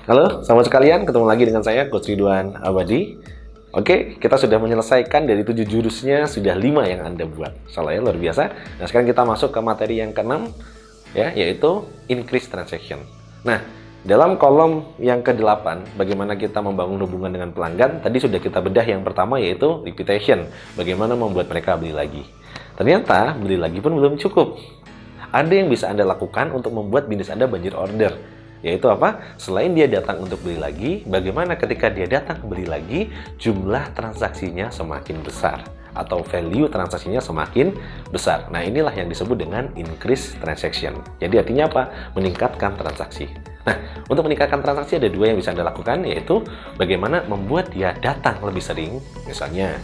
Halo, selamat sekalian. Ketemu lagi dengan saya, Coach Ridwan Abadi. Oke, kita sudah menyelesaikan dari 7 jurusnya, sudah 5 yang Anda buat. Salah ya, luar biasa. Nah, sekarang kita masuk ke materi yang ke-6, ya, yaitu increase transaction. Nah, dalam kolom yang ke-8, bagaimana kita membangun hubungan dengan pelanggan, tadi sudah kita bedah yang pertama, yaitu repetition. Bagaimana membuat mereka beli lagi. Ternyata, beli lagi pun belum cukup. Ada yang bisa Anda lakukan untuk membuat bisnis Anda banjir order. Yaitu apa? Selain dia datang untuk beli lagi, bagaimana ketika dia datang beli lagi, jumlah transaksinya semakin besar atau value transaksinya semakin besar. Nah, inilah yang disebut dengan increase transaction. Jadi artinya apa? Meningkatkan transaksi. Nah, untuk meningkatkan transaksi ada 2 yang bisa Anda lakukan, yaitu bagaimana membuat dia datang lebih sering. Misalnya,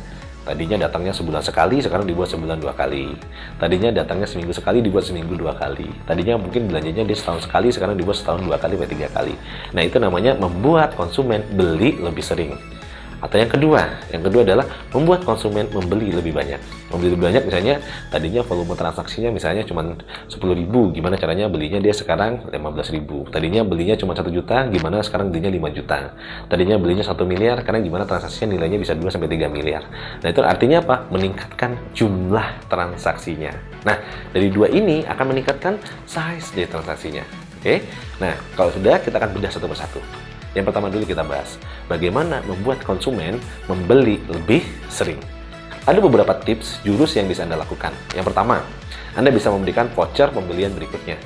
tadinya datangnya sebulan sekali, sekarang dibuat sebulan 2 kali. Tadinya datangnya seminggu sekali, dibuat seminggu 2 kali. Tadinya mungkin belanjanya dia setahun sekali, sekarang dibuat setahun 2 kali atau 3 kali. Nah, itu namanya membuat konsumen beli lebih sering. Atau yang kedua adalah membuat konsumen membeli lebih banyak. Membeli lebih banyak misalnya, tadinya volume transaksinya misalnya cuma 10.000, gimana caranya belinya dia sekarang 15.000. Tadinya belinya cuma 1 juta, gimana sekarang belinya 5 juta. Tadinya belinya 1 miliar, karena gimana transaksinya nilainya bisa 2-3 miliar. Nah, itu artinya apa? Meningkatkan jumlah transaksinya. Nah, dari 2 ini akan meningkatkan size dari transaksinya. Oke? Nah, kalau sudah, kita akan bedah satu persatu. Yang pertama dulu kita bahas, bagaimana membuat konsumen membeli lebih sering. Ada beberapa tips, jurus yang bisa Anda lakukan. Yang pertama, Anda bisa memberikan voucher pembelian berikutnya.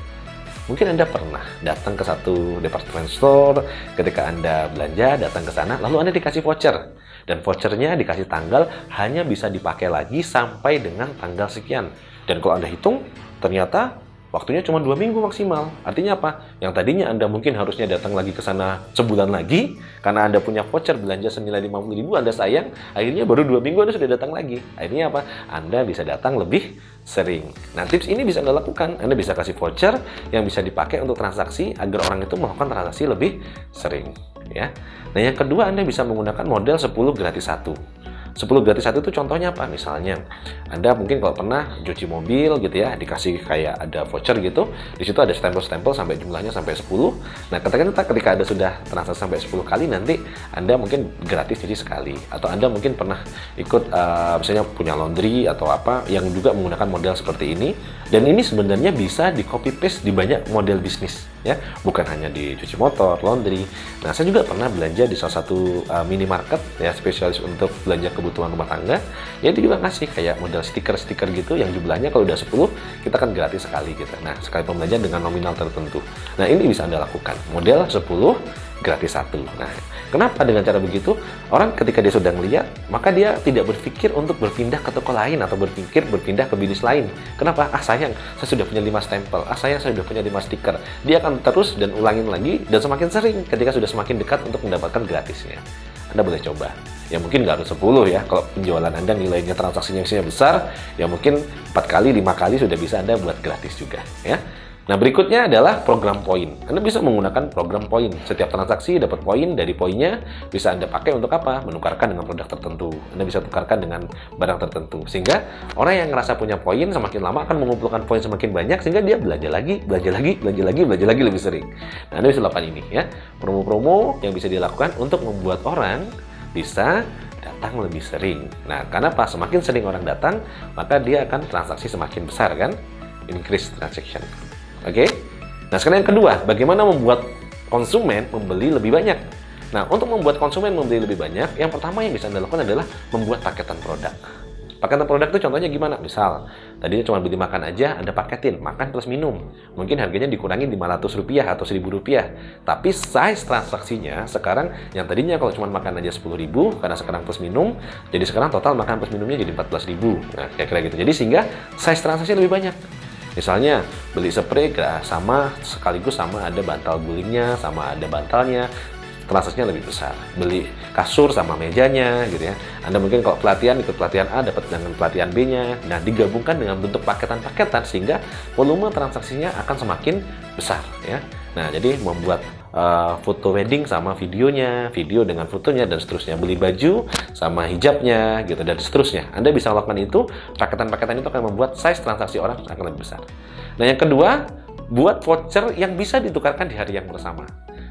Mungkin Anda pernah datang ke satu department store, ketika Anda belanja, datang ke sana, lalu Anda dikasih voucher. Dan vouchernya dikasih tanggal, hanya bisa dipakai lagi sampai dengan tanggal sekian. Dan kalau Anda hitung, ternyata waktunya cuma 2 minggu maksimal. Artinya apa? Yang tadinya Anda mungkin harusnya datang lagi ke sana sebulan lagi, karena Anda punya voucher belanja senilai 50.000, Anda sayang, akhirnya baru 2 minggu Anda sudah datang lagi. Akhirnya apa? Anda bisa datang lebih sering. Nah, tips ini bisa Anda lakukan. Anda bisa kasih voucher yang bisa dipakai untuk transaksi agar orang itu melakukan transaksi lebih sering. Ya. Nah, yang kedua, Anda bisa menggunakan model 10 gratis 1. 10 gratis 1 itu contohnya apa? Misalnya, Anda mungkin kalau pernah cuci mobil gitu ya, dikasih kayak ada voucher gitu, di situ ada stempel-stempel sampai jumlahnya sampai 10. Nah, ketika Anda sudah transaksi sampai 10 kali, nanti Anda mungkin gratis cuci sekali. Atau Anda mungkin pernah ikut misalnya punya laundry atau apa yang juga menggunakan model seperti ini. Dan ini sebenarnya bisa di copy paste di banyak model bisnis ya, bukan hanya di cuci motor, laundry. Nah, saya juga pernah belanja di salah satu minimarket ya, spesialis untuk belanja kebutuhan rumah tangga. Ya, itu juga ngasih kayak model stiker-stiker gitu yang jumlahnya kalau udah 10 kita kan gratis sekali gitu. Nah, sekali pembelian dengan nominal tertentu. Nah, ini bisa Anda lakukan. Model 10 gratis 1. Nah, kenapa dengan cara begitu? Orang ketika dia sudah melihat, maka dia tidak berpikir untuk berpindah ke toko lain atau berpindah ke bisnis lain. Kenapa? Ah, sayang, saya sudah punya 5 stempel. Ah, sayang, saya sudah punya 5 stiker. Dia akan terus dan ulangin lagi dan semakin sering ketika sudah semakin dekat untuk mendapatkan gratisnya. Anda boleh coba. Ya mungkin nggak harus 10 ya. Kalau penjualan Anda nilainya transaksinya besar, ya mungkin 4 kali, 5 kali sudah bisa Anda buat gratis juga ya. Nah, berikutnya adalah program poin. Anda bisa menggunakan program poin. Setiap transaksi dapat poin, dari poinnya bisa Anda pakai untuk apa? Menukarkan dengan produk tertentu. Anda bisa tukarkan dengan barang tertentu. Sehingga orang yang ngerasa punya poin semakin lama akan mengumpulkan poin semakin banyak, sehingga dia belanja lagi lebih sering. Nah, Anda bisa lakukan ini ya. Promo-promo yang bisa dilakukan untuk membuat orang bisa datang lebih sering. Nah, karena apa? Semakin sering orang datang, maka dia akan transaksi semakin besar kan? Increase transaction. Oke. Nah, sekarang yang kedua, bagaimana membuat konsumen membeli lebih banyak? Nah, untuk membuat konsumen membeli lebih banyak, yang pertama yang bisa Anda lakukan adalah membuat paketan produk. Paketan produk itu contohnya gimana? Misal, tadinya cuma beli makan aja, Anda paketin, makan plus minum. Mungkin harganya dikurangi Rp500 atau Rp1.000. Tapi size transaksinya sekarang, yang tadinya kalau cuma makan aja 10.000, karena sekarang plus minum, jadi sekarang total makan plus minumnya jadi 14.000. Nah, kira-kira gitu. Jadi sehingga size transaksi lebih banyak. Misalnya, beli spray sama sekaligus sama ada bantal gulingnya, sama ada bantalnya, transaksinya lebih besar. Beli kasur sama mejanya gitu ya. Anda mungkin kalau pelatihan ikut pelatihan A dapat dengan pelatihan B-nya. Nah, digabungkan dengan bentuk paketan-paketan sehingga volume transaksinya akan semakin besar ya. Nah, jadi membuat foto wedding sama videonya, video dengan fotonya dan seterusnya, beli baju sama hijabnya gitu dan seterusnya. Anda bisa lakukan itu, paketan-paketan itu akan membuat size transaksi orang akan lebih besar. Nah, yang kedua, buat voucher yang bisa ditukarkan di hari yang bersama.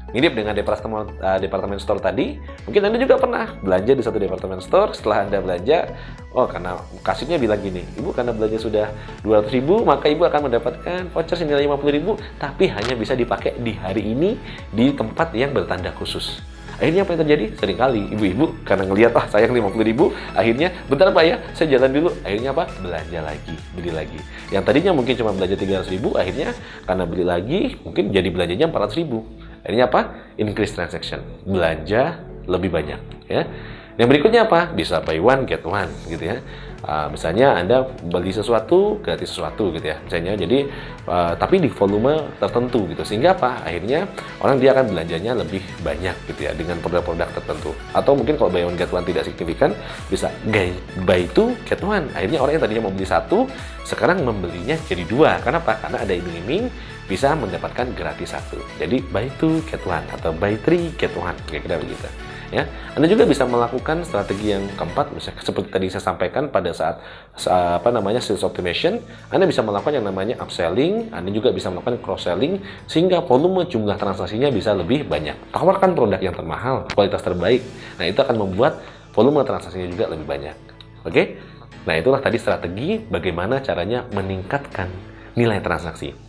Mirip dengan departemen store tadi, mungkin Anda juga pernah belanja di satu departemen store. Setelah Anda belanja, oh karena kasirnya bilang gini, Ibu karena belanja sudah 200.000, maka Ibu akan mendapatkan voucher senilai 50.000, tapi hanya bisa dipakai di hari ini di tempat yang bertanda khusus. Akhirnya apa yang terjadi? Seringkali ibu-ibu karena ngelihat sayang 50.000, akhirnya bentar Pak ya, saya jalan dulu. Akhirnya apa? Belanja lagi, beli lagi. Yang tadinya mungkin cuma belanja 300.000, akhirnya karena beli lagi mungkin jadi belanjanya 400.000. Akhirnya apa? Increase transaction, belanja lebih banyak ya. Yang berikutnya apa? Bisa buy one get one gitu ya. Misalnya Anda beli sesuatu gratis sesuatu gitu ya. Misalnya jadi tapi di volume tertentu gitu. Sehingga apa? Akhirnya orang dia akan belanjanya lebih banyak gitu ya dengan produk-produk tertentu. Atau mungkin kalau buy one get one tidak signifikan, bisa buy two get one. Akhirnya orang yang tadinya mau beli satu sekarang membelinya jadi dua. Kenapa? Karena ada iming-iming bisa mendapatkan gratis satu. Jadi buy two get one atau buy three get one, kira-kira begitu. Ya, Anda juga bisa melakukan strategi yang keempat, misalnya seperti tadi saya sampaikan pada saat sales optimization. Anda bisa melakukan yang namanya upselling, Anda juga bisa melakukan cross selling sehingga volume jumlah transaksinya bisa lebih banyak. Tawarkan produk yang termahal, kualitas terbaik. Nah, itu akan membuat volume transaksinya juga lebih banyak. Oke? Nah, itulah tadi strategi bagaimana caranya meningkatkan nilai transaksi.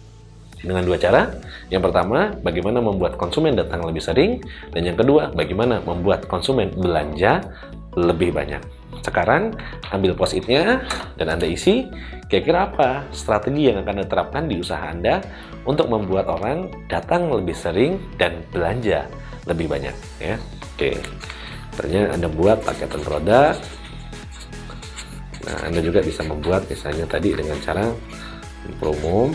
Dengan dua cara. Yang pertama, bagaimana membuat konsumen datang lebih sering. Dan yang kedua, bagaimana membuat konsumen belanja lebih banyak. Sekarang, ambil post-it-nya dan Anda isi. Kira-kira apa strategi yang akan Anda terapkan di usaha Anda untuk membuat orang datang lebih sering dan belanja lebih banyak. Ya, oke. Ternyata Anda buat paketan produk. Nah, Anda juga bisa membuat misalnya tadi dengan cara promo,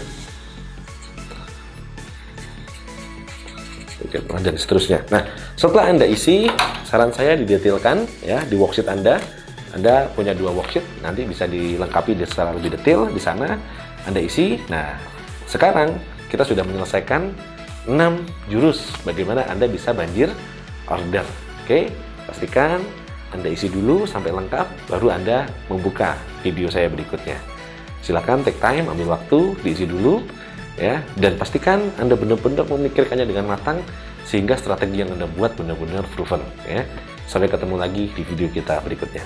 dan seterusnya. Nah, setelah Anda isi, saran saya didetailkan ya di worksheet Anda. Anda punya dua worksheet, nanti bisa dilengkapi secara lebih detail di sana. Anda isi. Nah, sekarang kita sudah menyelesaikan 6 jurus bagaimana Anda bisa banjir order. Oke, pastikan Anda isi dulu sampai lengkap, baru Anda membuka video saya berikutnya. Silakan take time, ambil waktu, diisi dulu. Ya, dan pastikan Anda benar-benar memikirkannya dengan matang sehingga strategi yang Anda buat benar-benar proven ya. Sampai ketemu lagi di video kita berikutnya.